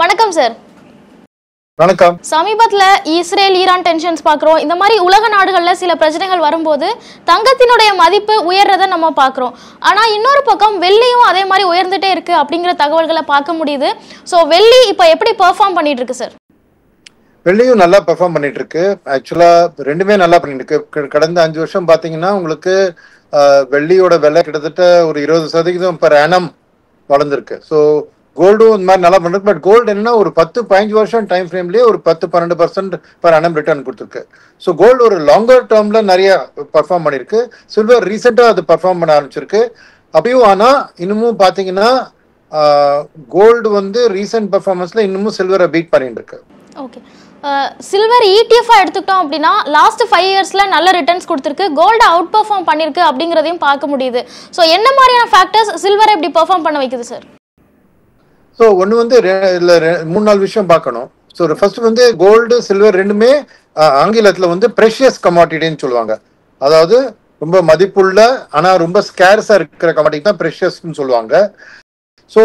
வணக்கம் சார். வணக்கம். சமீபத்துல இஸ்ரேல் ஈரான் டென்ஷன்ஸ் பார்க்குறோம். இந்த மாதிரி உலக நாடுகளில் சில பிரச்சனைகள் வரும்போது தங்கத்தினுடைய மதிப்பு உயர்றதை நம்ம பார்க்குறோம். ஆனால் இன்னொரு பக்கம் வெள்ளியும் அதே மாதிரி உயர்ந்துட்டே இருக்கு அப்படிங்கிற தகவல்களை பார்க்க முடியுது. ஸோ வெள்ளி இப்போ எப்படி பெர்ஃபார்ம் பண்ணிட்டு இருக்கு சார்? வெள்ளியும் நல்லா பெர்ஃபார்ம் பண்ணிட்டு இருக்கு. ஆக்சுவலா ரெண்டுமே நல்லா பண்ணிட்டு இருக்கு. கடந்த 5 வருஷம் பாத்தீங்கன்னா உங்களுக்கு வெள்ளியோட விலை கிட்டத்தட்ட ஒரு 20% per annum வளர்ந்துருக்கு. ஸோ கோல்டும் இந்த மாதிரி நல்லா பண்ணிருக்கு. பட் கோல்டு என்னன்னா ஒரு 10-15 வருஷம் டைம் ஃப்ரேம்லேயே ஒரு 10-12% per annum ரிட்டர்ன் கொடுத்துருக்கு. ஸோ கோல்டு ஒரு லாங்கர் டேர்ம்ல நிறைய பர்ஃபார்ம் பண்ணிருக்கு. சில்வர் ரீசெண்டா அது பர்ஃபார்ம் பண்ண ஆரம்பிச்சிருக்கு. அப்பயும் ஆனா இன்னமும் பாத்தீங்கன்னா கோல்டு வந்து ரீசெண்ட் பர்ஃபார்மன்ஸ்ல இன்னமும் சில்வரை பீட் பண்ணிட்டு இருக்கு. ஓகே, சில்வர் இடிஎஃப் எடுத்துக்கிட்டோம் அப்படின்னா லாஸ்ட் 5 இயர்ஸ்ல நல்ல ரிட்டர்ன்ஸ் கொடுத்துருக்கு. கோல்டு அவுட் பெர்ஃபார்ம் பண்ணிருக்கு அப்படிங்கிறதையும் பார்க்க முடியுது. ஸோ என்ன மாதிரியான ஃபேக்டர்ஸ் சில்வரை எப்படி பெர்ஃபார்ம் பண்ண வைக்குது சார்? ஸோ ஒன்று வந்து இல்லை 3-4 விஷயம் பார்க்கணும். ஸோ ஃபர்ஸ்ட் வந்து கோல்டு சில்வர் ரெண்டுமே ஆங்கிலத்தில் வந்து ப்ரெஷியஸ் கமாடிட்டின்னு சொல்லுவாங்க. அதாவது ரொம்ப மதிப்புள்ள ஆனால் ரொம்ப ஸ்கேர்ஸாக இருக்கிற கமாடிட்டி தான் ப்ரெஷியஸ்ன்னு சொல்லுவாங்க. ஸோ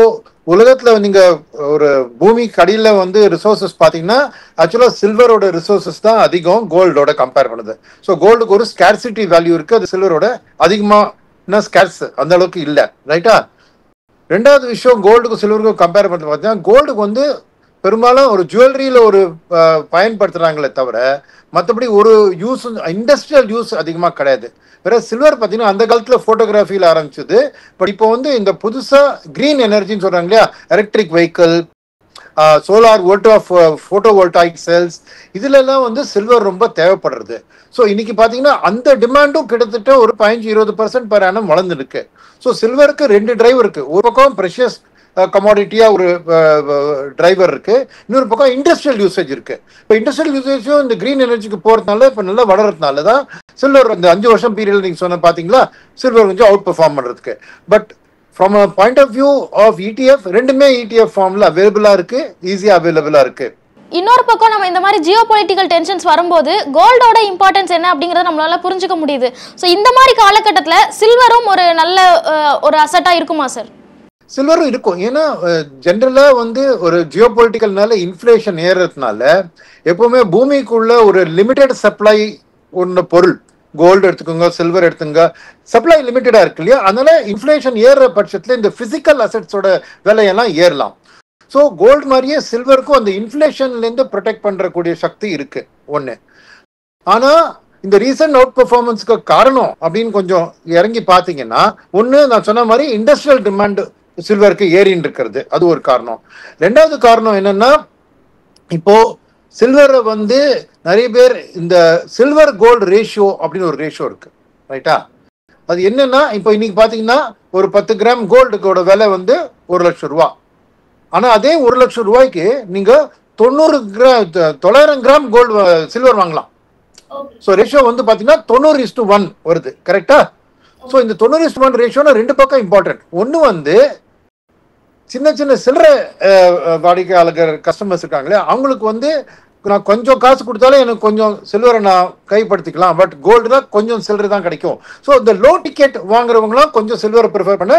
உலகத்தில் நீங்கள் ஒரு பூமிக்கு அடியில் வந்து ரிசோர்ஸஸ் பார்த்தீங்கன்னா ஆக்சுவலாக சில்வரோட ரிசோர்ஸஸ் தான் அதிகம் கோல்டோட கம்பேர் பண்ணுது. ஸோ கோல்டுக்கு ஒரு ஸ்கேர்சிட்டி வேல்யூ இருக்குது. அது சில்வரோட அதிகமாக ஸ்கேர்ஸ் அந்த அளவுக்கு இல்லை. ரைட்டா? ரெண்டாவது விஷயம், கோல்டுக்கும் சில்வருக்கும் கம்பேர் பண்ணி பார்த்தீங்கன்னா கோல்டுக்கு வந்து பெரும்பாலும் ஒரு ஜுவல்லரியில் ஒரு பயன்படுத்துகிறாங்களே தவிர மற்றபடி ஒரு யூஸ் இண்டஸ்ட்ரியல் யூஸ் அதிகமாக கிடையாது. வேற சில்வர் பார்த்தீங்கன்னா அந்த காலத்தில் ஃபோட்டோகிராஃபியில் ஆரம்பிச்சது. பட் இப்போ வந்து இந்த புதுசாக க்ரீன் எனர்ஜின்னு சொல்கிறாங்க இல்லையா, electric vehicle, solar photovoltaic cells, இதுலலாம் வந்து சில்வர் ரொம்ப தேவைப்படுறது. ஸோ இன்னைக்கு பார்த்தீங்கன்னா அந்த டிமாண்டும் கிட்டத்தட்ட ஒரு 15-20% per annum வளர்ந்துருக்கு. ஸோ சில்வருக்கு 2 டிரைவ் இருக்கு. ஒரு பக்கம் ப்ரெஷியஸ் கமாடிட்டியா ஒரு டிரைவர் இருக்கு, இன்னொரு பக்கம் இண்டஸ்ட்ரியல் யூசேஜ் இருக்கு. இப்போ இண்டஸ்ட்ரியல் யூசேஜும் இந்த கிரீன் எனர்ஜிக்கு போறதுனால இப்போ நல்லா வளர்றதுனால தான் சில்வர் இந்த 5 வருஷம் பீரியட் நீங்க சொன்ன பாத்தீங்களா சில்வர் கொஞ்சம் அவுட் பெர்ஃபார்ம் பண்றதுக்கு. But from a point of view of ETF ரெண்டுமே ETF ஃபார்ம்ல அவைலபிளா இருக்கு, ஈஸியா அவைலபிளா இருக்கு. இன்னொரு பக்கம் நம்ம இந்த மாதிரி ஜியோ பொலிட்டிக்கல் டென்ஷன்ஸ் வரும்போது கோல்டோட இம்பார்ட்டன்ஸ் என்ன அப்படிங்கறத நம்மளால புரிஞ்சுக்க முடியுது. ஸோ இந்த மாதிரி காலகட்டத்தில் சில்வரும் ஒரு நல்ல ஒரு அசட்டா இருக்குமா சார்? சில்வரும் இருக்கும். ஏன்னா ஜென்ரலா வந்து ஒரு ஜியோ பொலிட்டிக்கல்னால இன்ஃப்ளேஷன் ஏறுறதுனால எப்பவுமே பூமிக்குள்ள ஒரு லிமிடெட் சப்ளை ஒன்று பொருள், கோல்டு எடுத்துக்கோங்க சில்வர் எடுத்துங்க, சப்ளை லிமிட்டடா இருக்கு இல்லையா, அதனால இன்ஃப்ளேஷன் ஏறுற பட்சத்துல இந்த பிசிக்கல் அசெட்ஸோட விலையெல்லாம் ஏறலாம். ஸோ கோல்டு மாதிரியே சில்வருக்கும் அந்த இன்ஃப்ளேஷன்லேருந்து ப்ரொடெக்ட் பண்ணுறக்கூடிய சக்தி இருக்கு ஒன்று. ஆனால் இந்த ரீசன்ட் அவுட் பெர்ஃபார்மன்ஸ்க்கு காரணம் அப்படின்னு கொஞ்சம் இறங்கி பார்த்தீங்கன்னா ஒன்று நான் சொன்ன மாதிரி இண்டஸ்ட்ரியல் டிமாண்ட் சில்வருக்கு ஏறின்னு இருக்கிறது, அது ஒரு காரணம். ரெண்டாவது காரணம் என்னன்னா இப்போ சில்வரை வந்து நிறைய பேர் இந்த சில்வர் கோல்டு ரேஷியோ அப்படின்னு ஒரு ரேஷியோ இருக்கு. ரைட்டா? அது என்னன்னா இப்போ இன்னைக்கு பார்த்தீங்கன்னா ஒரு 10 கிராம் கோல்டுக்கோட விலை வந்து 1 லட்சம் ரூபா. ஆனால் அதே 1 லட்சம் ரூபாய்க்கு நீங்க 900 கிராம் கோல்டு சில்வர் வாங்கலாம். ஸோ ரேஷியோ வந்து பார்த்தீங்கன்னா 90:1 வருது. கரெக்டா? ஸோ இந்த 90:1 ரேஷியோனா 2 பக்கம் இம்பார்ட்டன்ட். ஒன்று வந்து சின்ன சின்ன சில்லறை வாடிக்கையாளர் கஸ்டமர்ஸ் இருக்காங்களே அவங்களுக்கு வந்து நான் கொஞ்சம் காசு கொடுத்தாலும் எனக்கு கொஞ்சம் சில்வரை நான் கைப்படுத்திக்கலாம், பட் கோல்டுனா கொஞ்சம் சில்லறை தான் கிடைக்கும். ஸோ இந்த லோ டிக்கெட் வாங்குறவங்களாம் கொஞ்சம் சில்வரை ப்ரிஃபர் பண்ண.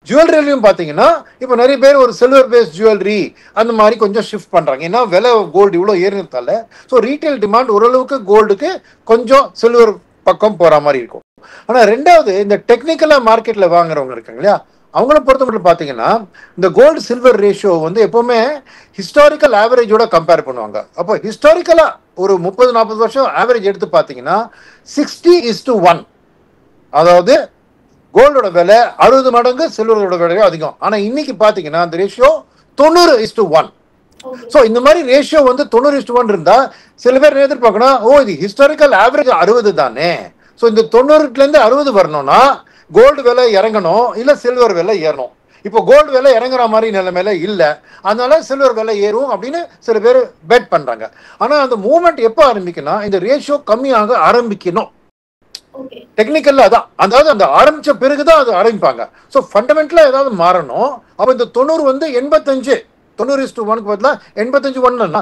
ஜுவல்லரிலையும் பார்த்தீங்கன்னா இப்போ நிறைய பேர் ஒரு சில்வர் பேஸ்ட் ஜுவல்லரி அந்த மாதிரி கொஞ்சம் ஷிஃப்ட் பண்ணுறாங்க. ஏன்னா விலை கோல்டு இவ்வளோ ஏறினதால ஸோ ரீட்டைல் டிமாண்ட் ஓரளவுக்கு கோல்டுக்கு கொஞ்சம் சில்வர் பக்கம் போகிற மாதிரி இருக்கும். ஆனால் ரெண்டாவது இந்த டெக்னிக்கலாக மார்க்கெட்டில் வாங்குறவங்க இருக்காங்க இல்லையா, அவங்கள பொறுத்த மட்டும் பார்த்தீங்கன்னா இந்த கோல்டு சில்வர் ரேஷியோ வந்து எப்போவுமே ஹிஸ்டாரிக்கல் ஆவரேஜோட கம்பேர் பண்ணுவாங்க. அப்போ ஹிஸ்டாரிக்கலாக ஒரு 30-40 வருஷம் ஆவரேஜ் எடுத்து பார்த்தீங்கன்னா 60:1, அதாவது கோல்டோட விலை 60 மடங்கு சில்வரோட விலையோ அதிகம். ஆனா இன்னைக்கு பாத்தீங்கன்னா அந்த ரேஷியோ 90:1. ஸோ இந்த மாதிரி ரேஷியோ வந்து 90:1 இருந்தா சில பேர் எதிர்பார்க்கணும், ஓ இது ஹிஸ்டாரிக்கல் ஆவரேஜ் 60 தானே, ஸோ இந்த 90லேருந்து 60 வரணும்னா கோல்டு விலை இறங்கணும், இல்லை சில்வர் விலை ஏறணும். இப்போ கோல்டு விலை இறங்குற மாதிரி நிலைமையில இல்லை, அதனால சில்வர் விலை ஏறும் அப்படின்னு சில பேர் பெட் பண்றாங்க. ஆனா அந்த மூவ்மெண்ட் எப்போ ஆரம்பிக்குன்னா இந்த ரேஷியோ கம்மியாக ஆரம்பிக்கணும். டெக்னிக்கல்ல அதான், அதாவது அந்த ஆரம்பிச்ச பிறகுதான் அது ஆரம்பிப்பாங்க. ஸோ ஃபண்டமெண்டலா ஏதாவது மாறணும். அப்போ இந்த 90 வந்து 85 90:1 பதிலாக 85:1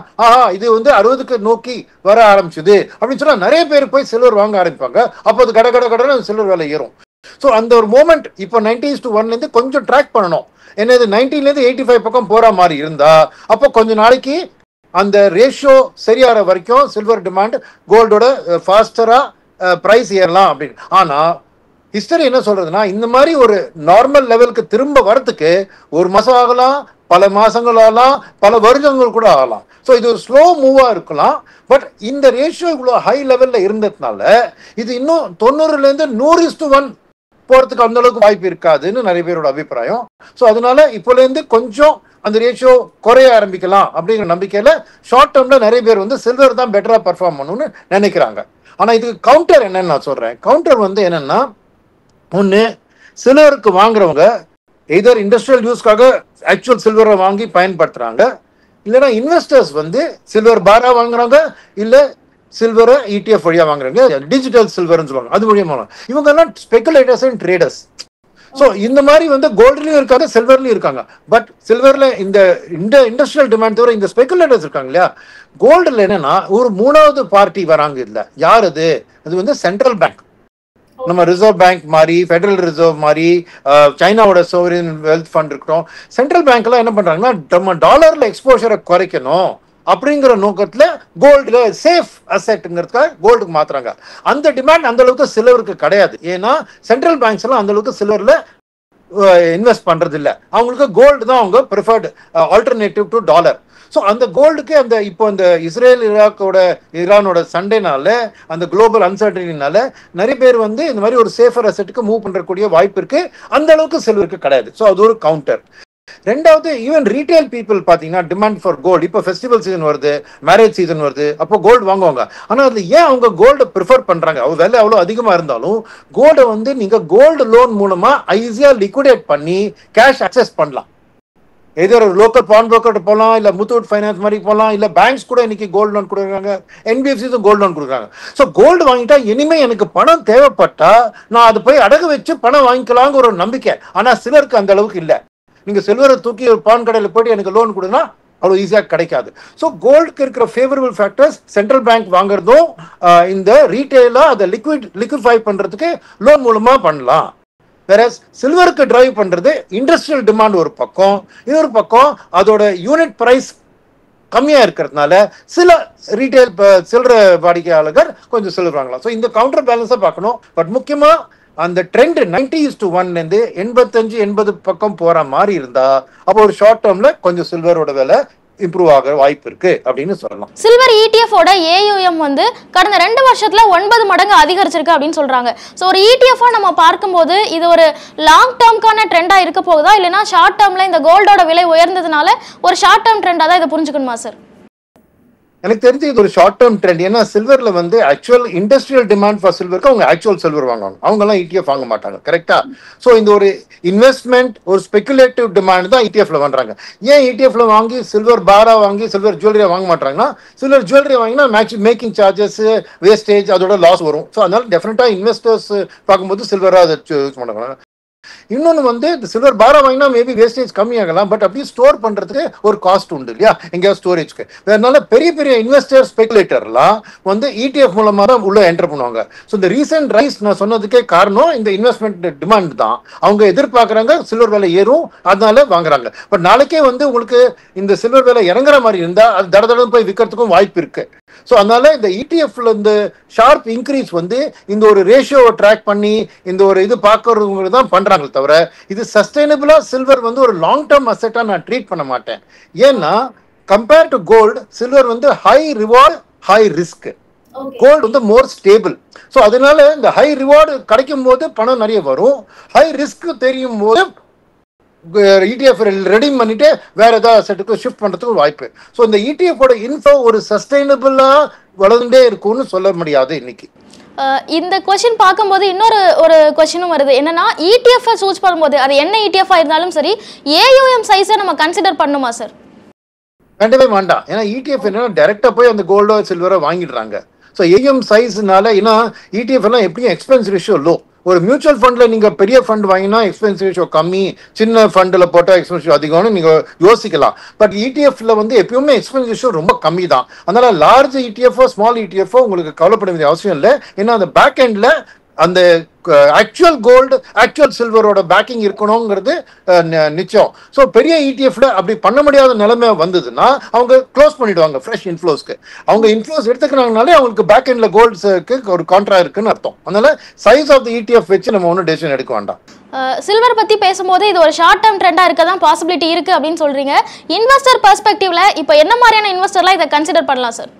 இது வந்து 60க்கு நோக்கி வர ஆரம்பிச்சுது அப்படின்னு சொன்னா நிறைய பேர் போய் சில்வர் வாங்க ஆரம்பிப்பாங்க. அப்போ அது கட கட கடன்னு சில்வர் விலை ஏறும். ஸோ அந்த ஒரு மூமெண்ட் இப்போ 90:1 கொஞ்சம் ட்ராக் பண்ணணும். என்னது 90 85 பக்கம் போற மாதிரி இருந்தா அப்போ கொஞ்ச நாளைக்கு அந்த ரேஷியோ சரியாகிற வரைக்கும் சில்வர் டிமாண்ட் கோல்டோட ஃபாஸ்டரா பிரைஸ் ஏறலாம் அப்படின்னு. ஆனா ஹிஸ்டரி என்ன சொல்றதுன்னா இந்த மாதிரி ஒரு நார்மல் லெவலுக்கு திரும்ப வரதுக்கு ஒரு மாசம் ஆகலாம், பல மாசங்கள் ஆகலாம், பல வருஷங்கள் கூட ஆகலாம். ஸோ இது ஒரு ஸ்லோ மூவா இருக்கலாம். பட் இந்த ரேஷியோ இவ்வளோ ஹை லெவல்ல இருந்ததுனால இது இன்னும் 90-100 போறதுக்கு அந்த அளவுக்கு வாய்ப்பு இருக்காதுன்னு நிறைய பேரோட அபிப்பிராயம். ஸோ அதனால இப்போலேருந்து கொஞ்சம் அந்த ரேஷியோ குறைய ஆரம்பிக்கலாம் அப்படிங்கிற நம்பிக்கையில ஷார்ட் டேர்ம்ல நிறைய பேர் சில்வர் தான் பெட்டரா பர்ஃபார்ம் பண்ணணும்னு நினைக்கிறாங்க. ஆனா இதுக்கு கவுண்டர் என்னன்னு நான் சொல்றேன். கவுண்டர் என்னன்னா, ஒன்று சில்வருக்கு வாங்குறவங்க எதர் இண்டஸ்ட்ரியல் யூஸ்க்காக ஆக்சுவல் சில்வரை வாங்கி பயன்படுத்துறாங்க, இல்லைன்னா இன்வெஸ்டர்ஸ் சில்வர் பாரா வாங்குறாங்க, இல்ல சில்வரை ETF வழியா வாங்குறாங்க, டிஜிட்டல் சில்வர்னு சொல்லுவாங்க, அது வழியா வாங்குறாங்க. இவங்க எல்லாம் ஸ்பெகுலேட்டர்ஸ் அண்ட் ட்ரேடர்ஸ். ஸோ இந்த மாதிரி கோல்ட்லயும் இருக்காங்க, சில்வர்லயும் இருக்காங்க. பட் சில்வர்ல இந்த இண்டஸ்ட்ரியல் டிமாண்ட் தவிர இந்த ஸ்பெகுலேட்டர்ஸ் இருக்காங்க இல்லையா, கோல்டுல என்னன்னா ஒரு மூணாவது பார்ட்டி வராங்க. இல்ல யார் அது? அது சென்ட்ரல் பேங்க், நம்ம ரிசர்வ் பேங்க் மாதிரி, ஃபெடரல் ரிசர்வ் மாதிரி, சைனாவோட சோவரின் வெல்த் ஃபண்ட் இருக்கட்டும். சென்ட்ரல் பேங்க் எல்லாம் என்ன பண்றாங்கன்னா நம்ம டாலர்ல எக்ஸ்போஷரை குறைக்கணும் அப்படிங்கிற நோக்கத்துல கோல்டுல சேஃப் அசெட்ங்கிறதுக்காக கோல்டுக்கு மாத்துறாங்க. அந்த டிமாண்ட் அந்த அளவுக்கு சில்வருக்கு கிடையாது. ஏன்னா சென்ட்ரல் பேங்க்ஸ் எல்லாம் அந்த அளவுக்கு சில்வர்ல இன்வெஸ்ட் பண்றது இல்லை. அவங்களுக்கு கோல்டு தான் அவங்க preferred alternative to dollar. So அந்த கோல்டுக்கு இப்போ அந்த இஸ்ரேல் ஈரானோட சண்டைனால, அந்த குளோபல் அன்சர்டனினால நிறைய பேர் இந்த மாதிரி ஒரு சேஃபர் அசெட்டுக்கு மூவ் பண்றக்கூடிய வாய்ப்பு இருக்கு. அந்த அளவுக்கு சில்வருக்கு கிடையாது. ஸோ அது ஒரு கவுண்டர். ரெண்டாவது, ஈவன் ரீட்டைல் பீப்புள் பாத்தீங்கன்னா டிமாண்ட் ஃபார் கோல்டு, இப்போ ஃபெஸ்டிவல் சீசன் வருது, மேரேஜ் சீசன் வருது, அப்போ கோல்டு வாங்குவாங்க. ஆனா அதுல ஏன் அவங்க கோல்டை ப்ரிஃபர் பண்றாங்க? விலை அவ்வளவு அதிகமா இருந்தாலும் கோல்டை நீங்க கோல்டு லோன் மூலமா ஈஸியா லிக்விடேட் பண்ணி கேஷ் அக்சஸ் பண்ணலாம். ஏதோ ஒரு லோக்கல் பான் புரோக்கர் போகலாம், இல்ல முத்தூட் ஃபைனான்ஸ் மாதிரி போகலாம், இல்ல பேங்க்ஸ் கூட இன்னைக்கு கோல்டு லோன் கொடுக்குறாங்க, NBFCஸும் கோல்டு லோன் கொடுக்குறாங்க. ஸோ கோல்டு வாங்கிட்டா இனிமே எனக்கு பணம் தேவைப்பட்டா நான் அதை போய் அடகு வச்சு பணம் வாங்கிக்கலாங்கிற ஒரு நம்பிக்கை. ஆனா சிலருக்கு அந்த அளவுக்கு இல்லை. நீங்க சில்வரை தூக்கி ஒரு பான் கடையில் போயிட்டு எனக்கு லோன் கொடுனா அவ்வளவு ஈஸியா கிடைக்காது. ஸோ கோல்டுக்கு இருக்கிற ஃபேவரபிள் ஃபேக்டர்ஸ் சென்ட்ரல் பேங்க் வாங்குறதும் இந்த ரீட்டைலா அதை லிக்விஃபை பண்றதுக்கு லோன் மூலமா பண்ணலாம். வேற சில்வருக்கு டிரைவ் பண்றது இண்டஸ்ட்ரியல் டிமாண்ட் ஒரு பக்கம், இன்னொரு பக்கம் அதோட யூனிட் பிரைஸ் கம்மியா இருக்கிறதுனால சில ரீட்டைல் சில்லற வாடிக்கையாளர்கள் கொஞ்சம் சில்வர் வாங்கலாம். ஸோ இந்த கவுண்டர் பேலன்ஸை பார்க்கணும். பட் முக்கியமா அந்த ட்ரெண்ட் 90:1 85-80 பக்கம் போற மாதிரி இருந்தா அப்போ ஒரு ஷார்ட் டேர்ம்ல கொஞ்சம் சில்வரோட விலை இம்ப்ரூவ் ஆக வாய்ப்பு இருக்கு அப்படின்னு சொல்லலாம். சில்வர் ETF ஓட AUM கடந்த 2 வருஷத்துல 9 மடங்கு அதிகரிச்சிருக்கு அப்படின்னு சொல்றாங்க. ஸோ ஒரு ETF நம்ம பார்க்கும்போது இது ஒரு லாங் டேர்ம்கான ட்ரெண்டா இருக்க போகுதா, இல்லைன்னா ஷார்ட் டேர்ம்ல இந்த கோல்டோட விலை உயர்ந்ததுனால ஒரு ஷார்ட் டேர்ம் ட்ரெண்டா தான் இதை புரிஞ்சுக்கணுமா சார்? எனக்கு தெரிஞ்சு இது ஒரு ஷார்ட் டேர்ம் ட்ரெண்ட். ஏன்னா சில்வர்ல ஆக்சுவல் இண்டஸ்ட்ரியல் டிமாண்ட் ஃபார் சில்வருக்கு அவங்க ஆக்சுவல் சில்வர் வாங்குவாங்க, அவங்க எல்லாம் ETF வாங்க மாட்டாங்க. கரெக்டா? ஸோ இந்த ஒரு இன்வெஸ்ட்மெண்ட், ஒரு ஸ்பெகுலேட்டிவ் டிமாண்ட் தான் ETF வாங்குறாங்க. ஏன் ETF வாங்கி சில்வர் பாரா வாங்கி சில்வர் ஜுவல்லரியா வாங்க மாட்டாங்கன்னா, சில்வர் ஜுவல்லரி வாங்கினா மேக்கிங் சார்ஜஸ், வேஸ்டேஜ், அதோட லாஸ் வரும். ஸோ அதனால டெஃபினட்டா இன்வெஸ்டர்ஸ் பார்க்கும்போது சில்வரா அதை யூஸ் பண்ணுறாங்க. இன்னொன்னு இந்த சில்வர் பாரா வாங்கினா மேபி வேஸ்டேஜ் கம்மியாகலாம், பட் அப்படியே ஸ்டோர் பண்றதுக்கு ஒரு காஸ்ட் உண்டு இல்லையா, எங்கேயாவது ஸ்டோரேஜ்க்கு. அதனால பெரிய பெரிய இன்வெஸ்டர் ஸ்பெகுலேட்டர்லாம் ETF மூலமா தான் உள்ள என்டர் பண்ணுவாங்க. ஸோ இந்த ரீசெண்ட் ரைஸ் நான் சொன்னதுக்கே காரணம் இந்த இன்வெஸ்ட்மெண்ட் டிமாண்ட் தான். அவங்க எதிர்பார்க்கறாங்க சில்வர் விலை ஏறும், அதனால வாங்குறாங்க. பட் நாளைக்கே உங்களுக்கு இந்த சில்வர் விலை இறங்குற மாதிரி இருந்தா அது தடதடன்னு போய் விற்கிறதுக்கும் வாய்ப்பு இருக்கு. ஸோ அதனால இந்த ETFல இந்த ஷார்ப் இன்க்ரீஸ் இந்த ஒரு ரேஷியோவை ட்ராக் பண்ணி இந்த ஒரு இது பார்க்கறவங்க தான் பண்றாங்க தவிர இது சஸ்டைனபிளா சில்வர் ஒரு லாங் டேர்ம் அசெட்டா நான் ட்ரீட் பண்ண மாட்டேன். ஏன்னா compare to gold, silver high reward high risk, gold more stable. So அதனால இந்த ஹை ரிவார்டு கிடைக்கும் போது பணம் நிறைய வரும், ஹை ரிஸ்க் தெரியும் போது ETF ரெடீம் பண்ணிட்டு வேற ஏதாவது அசெட்டுக்கு ஷிஃப்ட் பண்றதுக்கு வாய்ப்பு. ஸோ இந்த ETF ஓட இன்ஃபோ ஒரு சஸ்டைனபிளா வளர்ந்துட்டே இருக்கும்னு சொல்ல முடியாது இன்னைக்கு. இந்த क्वेश्चन பார்க்கும்போது இன்னொரு ஒரு क्वेश्चனும் வருது. என்னன்னா ETF சூஸ் பண்ணும்போது அது என்ன ETF இருந்தாலும் சரி AUM சைஸை நம்ம கன்சிடர் பண்ணுமா சார்? கண்டிப்பா வேண்டாம். ஏன்னா ETF என்னன்னா டைரக்டா போய் அந்த கோல்டோ சில்வரோ வாங்கிடுறாங்க. ஸோ AUM சைஸ்னால, ஏன்னா ETF எல்லாம் எப்படியும் எக்ஸ்பென்ஸ் ரேஷியோ லோ. ஒரு மியூச்சுவல் ஃபண்ட்ல நீங்க பெரிய ஃபண்ட் வாங்கினா எக்ஸ்பென்ஸ் ரேஷியோ கம்மி, சின்ன ஃபண்ட்ல போட்டா எக்ஸ்பென்ஸ் ரேஷியோ அதிகம்னு நீங்க யோசிக்கலாம். பட் ETFல எப்பயுமே எக்ஸ்பென்ஸ் ரேஷியோ ரொம்ப கம்மி தான். அதனால லார்ஜ் ETF ஸ்மால் ETF உங்களுக்கு கவலைப்பட வேண்டிய அவசியம் இல்லை. ஏன்னா அந்த பேக் எண்ட்ல அந்த ஆக்சுவல் கோல்டு ஆக்சுவல் சில்வரோட பேக்கிங் இருக்கணுங்கிறது நிச்சயம். ஸோ பெரிய இடிஎஃப்ல அப்படி பண்ண முடியாத நிலைமை வந்ததுன்னா அவங்க க்ளோஸ் பண்ணிடுவாங்க ஃப்ரெஷ் இன்ஃப்ளோஸ்க்கு. அவங்க இன்ஃப்ளோஸ் எடுத்துக்கிறாங்கனாலே அவங்களுக்கு பேக் எண்ட்ல கோல்ட்ஸுக்கு ஒரு கான்ட்ரா இருக்குன்னு அர்த்தம். அதனால சைஸ் ஆஃப் தி இடிஎஃப் வச்சு நம்ம ஒன்றும் டெசிஷன் எடுக்க வேண்டாம். சில்வர் பத்தி பேசும்போது இது ஒரு ஷார்ட் டேர்ம் ட்ரெண்டா இருக்க தான் பாசிபிலிட்டி இருக்கு அப்படின்னு சொல்றீங்க. இன்வெஸ்டர் பெர்ஸ்பெக்டிவ்ல இப்போ என்ன மாதிரியான இன்வெஸ்டர்லாம் இதை கன்சிடர் பண்ணலாம் சார்?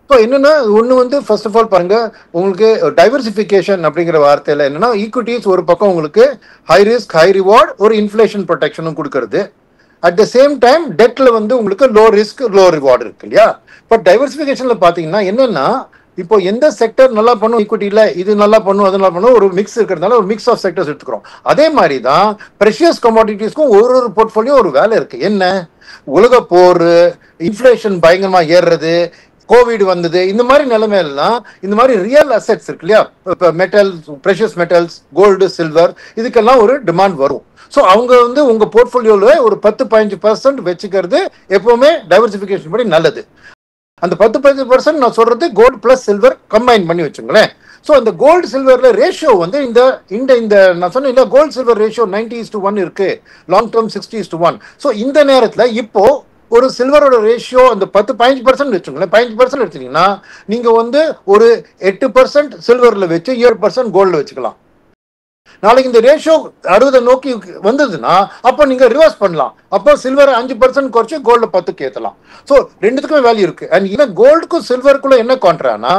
ஸோ என்னன்னா ஒன்று வந்து ஃபர்ஸ்ட் ஆஃப் ஆல் பாருங்க, உங்களுக்கு டைவர்சிஃபிகேஷன் அப்படிங்கிற வார்த்தையில் என்னன்னா ஈக்விட்டிஸ் ஒரு பக்கம் உங்களுக்கு ஹை ரிஸ்க் ஹை ரிவார்ட் ஒரு இன்ஃப்ளேஷன் ப்ரொடெக்ஷனும் கொடுக்கறது. அட் த சேம் டைம் டெட்ல வந்து உங்களுக்கு லோ ரிஸ்க் லோ ரிவார்டு இருக்கு இல்லையா. பட் டைவர்சிஃபிகேஷன்ல பார்த்தீங்கன்னா என்னன்னா இப்போ எந்த செக்டர் நல்லா பண்ணும் ஈக்விட்டியில இது நல்லா பண்ணும் அது நல்லா பண்ணும் ஒரு மிக்ஸ் இருக்கிறதுனால ஒரு மிக்ஸ் ஆஃப் செக்டர்ஸ் எடுத்துக்கிறோம். அதே மாதிரி தான் ப்ரெஷியஸ் கமாடிட்டிஸ்க்கும் ஒரு போர்ட்ஃபோலியோ ஒரு வேலை இருக்கு. என்ன உலக போர், இன்ஃப்ளேஷன் பயங்கரமா ஏறுறது, கோவிட் வந்தது, இந்த மாதிரி நிலைமையெல்லாம் இந்த மாதிரி ரியல் அசெட்ஸ் இருக்கு இல்லையா, இப்போ metals precious metals gold silver இதுக்கெல்லாம் ஒரு டிமாண்ட் வரும். ஸோ அவங்க வந்து உங்க போர்ட்ஃபோலியோல ஒரு 10-15% வச்சுக்கிறது எப்பவுமே டைவர்சிஃபிகேஷன் படி நல்லது. அந்த 10-15% நான் சொல்றது கோல்டு பிளஸ் சில்வர் கம்பைன் பண்ணி வச்சுங்களேன். ஸோ அந்த கோல்டு சில்வர்ல ரேஷியோ வந்து இந்த நான் சொன்னேன் கோல்டு சில்வர் ரேஷியோ 90:1 இருக்கு, லாங் டேர்ம் 60:1. ஸோ இந்த நேரத்தில் இப்போ ஒரு சில்வரோட ரேஷியோ அந்த 10-15% வச்சுங்களேன், 15% எடுத்தீங்கன்னா நீங்க வந்து ஒரு 8% சில்வர்ல வச்சு 7% கோல்டு வச்சுக்கலாம். நாளைக்கு இந்த ரேஷியோ 60 நோக்கி வந்ததுன்னா அப்போ நீங்க ரிவர்ஸ் பண்ணலாம். அப்போ சில்வர் 5% குறைச்சு கோல்டு 10க்கு ஏற்றலாம். ஸோ ரெண்டுத்துக்குமே வேல்யூ இருக்கு. அண்ட் இன்னும் கோல்டுக்கும் சில்வருக்குள்ள என்ன கான்ட்ரானா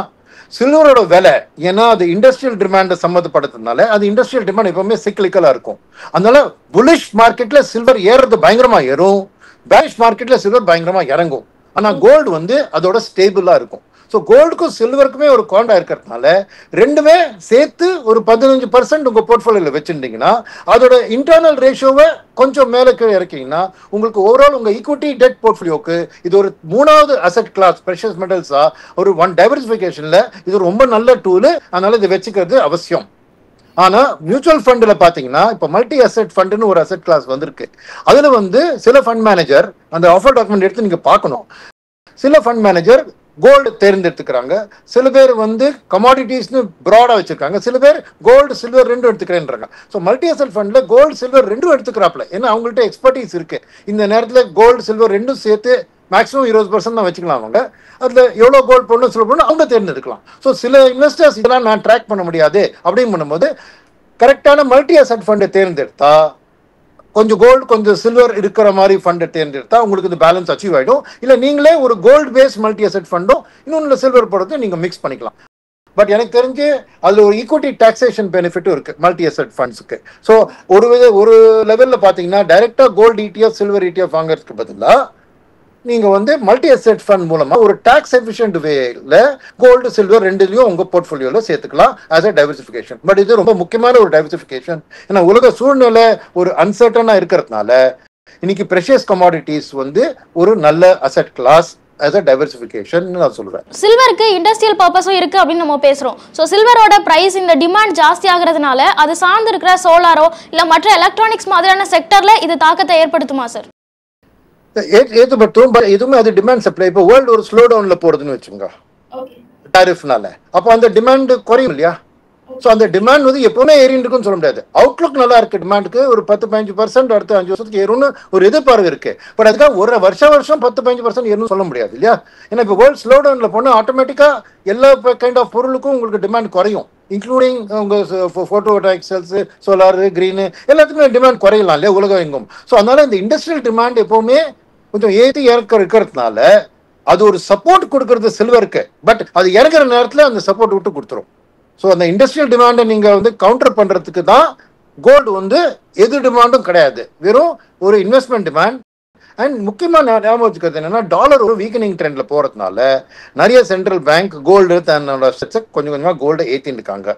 சில்வரோட விலை, ஏன்னா அது இண்டஸ்ட்ரியல் டிமாண்டை சம்மந்தப்படுறதுனால அது இண்டஸ்ட்ரியல் டிமாண்ட் எப்பவுமே சிக்லிக்கலா இருக்கும். அதனால புலிஷ் மார்க்கெட்ல சில்வர் ஏறுறது பயங்கரமா ஏறும், பேரிஷ் மார்க்கெட்ல சில்வர் பயங்கரமா இறங்கும். ஆனா கோல்டு வந்து அதோட ஸ்டேபிளா இருக்கும். ஸோ கோல்டுக்கும் சில்வருக்குமே ஒரு காண்டா இருக்கிறதுனால ரெண்டுமே சேர்த்து ஒரு 15% உங்க போர்ட்ஃபோலியோல வச்சிருந்தீங்கன்னா அதோட இன்டர்னல் ரேஷியோவை கொஞ்சம் மேலே கீழே இறக்கிங்கன்னா உங்களுக்கு ஓவரால் உங்க ஈக்விட்டி டெட் போர்ட்ஃபோலியோக்கு இது ஒரு 3வது அசெட் கிளாஸ் ப்ரெஷியஸ் மெட்டல்ஸா ஒரு டைவர்சிஃபிகேஷன்ல இது ரொம்ப நல்ல டூல். அதனால இதை வச்சுக்கிறது அவசியம். ஆனா மியூச்சுவல் ஃபண்ட்ல பாத்தீங்கன்னா இப்ப மல்டி அசெட் ஃபண்ட்னு ஒரு அசெட் கிளாஸ் வந்திருக்கு. அதுல வந்து சில ஃபண்ட் மேனேஜர் அந்த ஆஃபர் டாக்குமெண்ட் எடுத்து நீங்க பார்க்கணும். சில ஃபண்ட் மேனேஜர் கோல்டு தேர்ந்தெடுத்துக்கிறாங்க, சில பேர் வந்து கமாடிட்டிஸ்னு ப்ராடா வச்சிருக்காங்க, சில பேர் கோல்டு சில்வர் ரெண்டும் எடுத்துக்கிறேன்றாங்க. ஸோ மல்டி அசெட் ஃபண்ட்ல கோல்டு சில்வர் ரெண்டும் எடுத்துக்கிறாப்ல, ஏன்னா அவங்கள்ட்ட எக்ஸ்பர்டீஸ் இருக்கு. இந்த நேரத்தில் கோல்டு சில்வர் ரெண்டும் சேர்த்து மேக்ஸிமம் 20% தான் வச்சுக்கலாம். அவங்க அதுல எவ்வளவு கோல்டு போடணும் சில்வர் போடணும் அவங்க தேர்ந்தெடுக்கலாம். ஸோ சில இன்வெஸ்டர்ஸ் இதெல்லாம் நான் ட்ராக் பண்ண முடியாது அப்படின்னு பண்ணும்போது கரெக்டான மல்டி அசெட் ஃபண்டை தேர்ந்தெடுத்தா கொஞ்சம் கோல்டு கொஞ்சம் சில்வர் இருக்கிற மாதிரி ஃபண்டை தேர்ந்தெடுத்தா உங்களுக்கு இந்த பேலன்ஸ் அச்சீவ் ஆகிடும். இல்லை நீங்களே ஒரு கோல்டு பேஸ்ட் மல்டி அசெட் ஃபண்டும் இன்னொன்று சில்வர் போடுறது நீங்கள் மிக்ஸ் பண்ணிக்கலாம். பட் எனக்கு தெரிஞ்சு அதில் ஒரு ஈக்விட்டி டாக்ஸேஷன் பெனிஃபிட்டும் இருக்கு மல்டி அசெட் ஃபண்ட்ஸுக்கு. ஸோ ஒரு லெவலில் பார்த்தீங்கன்னா டைரெக்டாக கோல்டு இடிஎஃப் சில்வர் இடிஎஃப் வாங்குறதுக்கு பதிலாக நீங்க வந்து மல்டி அசெட் ஃபண்ட் மூலமா ஒரு டாக்ஸ் எஃபிஷியன்ட் வேல கோல்டு சில்வர் ரெண்டுலயும் உங்க போர்ட்ஃபோலியோல சேர்த்துக்கலாம் ஆஸ் அ டைவர்சிஃபிகேஷன். பட் இது ரொம்ப முக்கியமான ஒரு டைவர்சிஃபிகேஷன். ஏன்னா உலக சூழ்நிலை ஒரு அன்சர்டனா இருக்கிறதுனால இன்னைக்கு ப்ரெஷியஸ் கமாடிட்டிஸ் வந்து ஒரு நல்ல asset class as a diversification நான் சொல்றேன். சில்வருக்கு இண்டஸ்ட்ரியல் பர்பஸும் இருக்கு அப்படின்னு நம்ம பேசுறோம். ஸோ சில்வரோட பிரைஸ் இந்த டிமாண்ட் ஜாஸ்தி ஆகுறதுனால அது சார்ந்து இருக்கிற சோலாரோ இல்ல மற்ற எலக்ட்ரானிக்ஸ் மாதிரியான செக்டர்ல இது தாக்கத்தை ஏற்படுத்துமா சார்? ஏற்படுத்தும். பட் எதுவுமே அது டிமாண்ட் சப்ளை. இப்போ வேர்ல்டு ஒரு ஸ்லோ டவுன்ல போறதுன்னு வச்சுங்க டாரிஃப்னால, அப்போ அந்த டிமாண்ட் குறையும் இல்லையா. ஸோ அந்த டிமாண்ட் வந்து எப்பவுமே ஏறின்னு இருக்குன்னு சொல்ல முடியாது. அவுட்லுக் நல்லா இருக்கு, டிமாண்டுக்கு ஒரு 10-15% அடுத்த 5 வருஷத்துக்கு ஏறும்னு ஒரு எதிர்பார்ப்பு இருக்கு. பட் அதுக்காக ஒரு வருஷம் 10-15% ஏறும்னு சொல்ல முடியாது இல்லையா. ஏன்னா இப்போ வேர்ல்டு ஸ்லோ டவுன்ல போனா ஆட்டோமேட்டிக்கா எல்லா கைண்ட் ஆஃப் பொருளுக்கும் உங்களுக்கு டிமாண்ட் குறையும், இன்க்ளூடிங் உங்க போட்டோவோல்டாயிக் செல்ஸ், சோலார், கிரீனு எல்லாத்துக்குமே டிமாண்ட் குறையலாம் இல்லையா உலகம் எங்கும். ஸோ அதனால இந்த இண்டஸ்ட்ரியல் டிமாண்ட் எப்பவுமே கொஞ்சம் ஏற்றி இருக்கிறதுனால அது ஒரு சப்போர்ட் கொடுக்கறது சில்வருக்கு. பட் அது இறங்குற நேரத்தில் அந்த சப்போர்ட் விட்டு கொடுத்துரும். ஸோ அந்த இண்டஸ்ட்ரியல் டிமாண்டை நீங்க வந்து கவுண்டர் பண்றதுக்கு தான் கோல்டு வந்து எது டிமாண்டும் கிடையாது, வெறும் ஒரு இன்வெஸ்ட்மெண்ட் டிமாண்ட். அண்ட் முக்கியமாக ஞாபகம் வச்சுக்கிறது என்னன்னா டாலர் ஒரு வீக்கனிங் ட்ரெண்ட்ல போறதுனால நிறைய சென்ட்ரல் பேங்க் கோல்டு தன்னோட கொஞ்சம் கொஞ்சமாக கோல்டை ஏற்றின்னு இருக்காங்க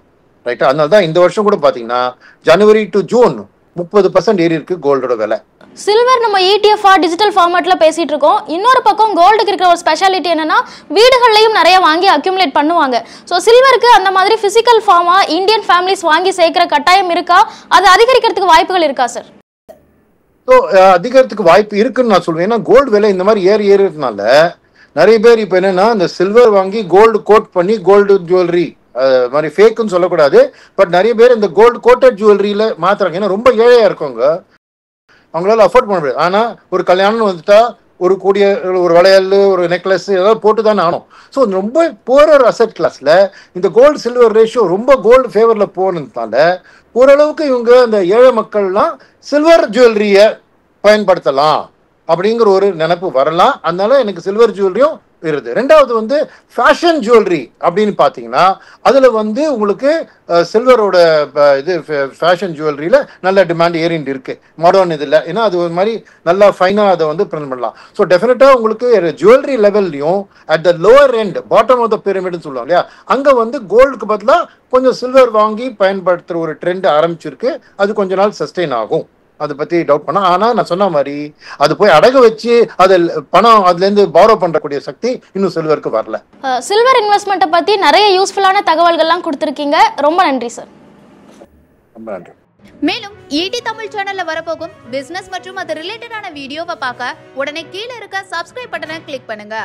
ரைட்டா. அதனால தான் இந்த வருஷம் கூட பார்த்தீங்கன்னா ஜனவரி டு ஜூன் 30% ஏறி இருக்கு கோல்டோட விலை. சில்வர் நம்ம இடிஎஃப்ஆ டிஜிட்டல் ஃபார்மேட்ல பேசிட்டு இருக்கோம். இன்னொரு பக்கம் கோல்டுக்கு இருக்கிற ஒரு ஸ்பெஷாலிட்டி என்னன்னா வீடுகள்லையும் நிறைய வாங்கி அக்யூமுலேட் பண்ணுவாங்க. ஸோ சில்வருக்கு அந்த மாதிரி பிசிக்கல் ஃபார்மா இந்தியன் ஃபேமிலிஸ் வாங்கி சேர்க்கிற கட்டாயம் இருக்கா? அது அதிகரிக்கிறதுக்கு வாய்ப்புகள் இருக்கா சார்? ஸோ அதிகரிக்கிறதுக்கு வாய்ப்பு இருக்குன்னு நான் சொல்லுவேன். ஏன்னா கோல்டு விலை இந்த மாதிரி ஏறுறதுனால நிறைய பேர் இப்போ என்னன்னா இந்த சில்வர் வாங்கி கோல்டு கோட் பண்ணி கோல்டு ஜுவல்லரி மாதிரி ஃபேக்குன்னு சொல்லக்கூடாது. பட் நிறைய பேர் இந்த கோல்டு கோட்டட் ஜுவல்லரியில மாத்துறாங்க. ஏன்னா ரொம்ப ஏழையா இருக்கவங்க, அவங்களால அஃபோர்ட் பண்ண முடியாது. ஆனா ஒரு கல்யாணம்னு வந்துட்டா ஒரு கூடிய ஒரு வளையல், ஒரு நெக்லஸ் ஏதாவது போட்டு தானே ஆகணும். ஸோ ரொம்ப போரர் அசெட் கிளாஸ்ல இந்த கோல்டு சில்வர் ரேஷியோ ரொம்ப கோல்டு ஃபேவர்ல போனதுனால ஓரளவுக்கு இவங்க அந்த ஏழை மக்கள்லாம் சில்வர் ஜுவல்லரியை பயன்படுத்தலாம் அப்படிங்கிற ஒரு நினைப்பு வரலாம். அதனால எனக்கு சில்வர் ஜுவல்லரியும் வருது. ரெண்டாவது வந்து ஃபேஷன் ஜுவல்லரி அப்படின்னு பார்த்தீங்கன்னா அதில் வந்து உங்களுக்கு சில்வரோட இது ஃபேஷன் ஜுவல்லரியில் நல்ல டிமாண்ட் ஏறிண்டு இருக்கு மாடர்ன் இதில். ஏன்னா அது ஒரு மாதிரி நல்லா ஃபைனாக அதை வந்து ப்ரிண்ட் பண்ணலாம். ஸோ டெஃபினட்டாக உங்களுக்கு ஜுவல்லரி லெவல்லையும் at the lower end bottom of the பிரமிட்னு சொல்லுவாங்க இல்லையா, அங்கே வந்து கோல்டுக்கு பதிலாக கொஞ்சம் சில்வர் வாங்கி பயன்படுத்துகிற ஒரு ட்ரெண்ட் ஆரம்பிச்சிருக்கு. அது கொஞ்ச நாள் சஸ்டெயின் ஆகும், அதை பற்றி டவுட் பண்ண. ஆனால் நான் சொன்ன மாதிரி அது போய் அடகு வச்சு அதில் பணம் அதுலேருந்து பாரோ பண்ணுறக்கூடிய சக்தி இன்னும் சில்வருக்கு வரல. சில்வர் இன்வெஸ்ட்மெண்ட்டை பற்றி நிறைய யூஸ்ஃபுல்லான தகவல்கள்லாம் கொடுத்துருக்கீங்க. ரொம்ப நன்றி சார். ரொம்ப நன்றி. மேலும் ஈடி தமிழ் சேனல்ல வரப்போகும் பிசினஸ் மற்றும் அது ரிலேட்டடான வீடியோவை பார்க்க உடனே கீழே இருக்க சப்ஸ்கிரைப் பட்டனை கிளிக் பண்ணுங்க.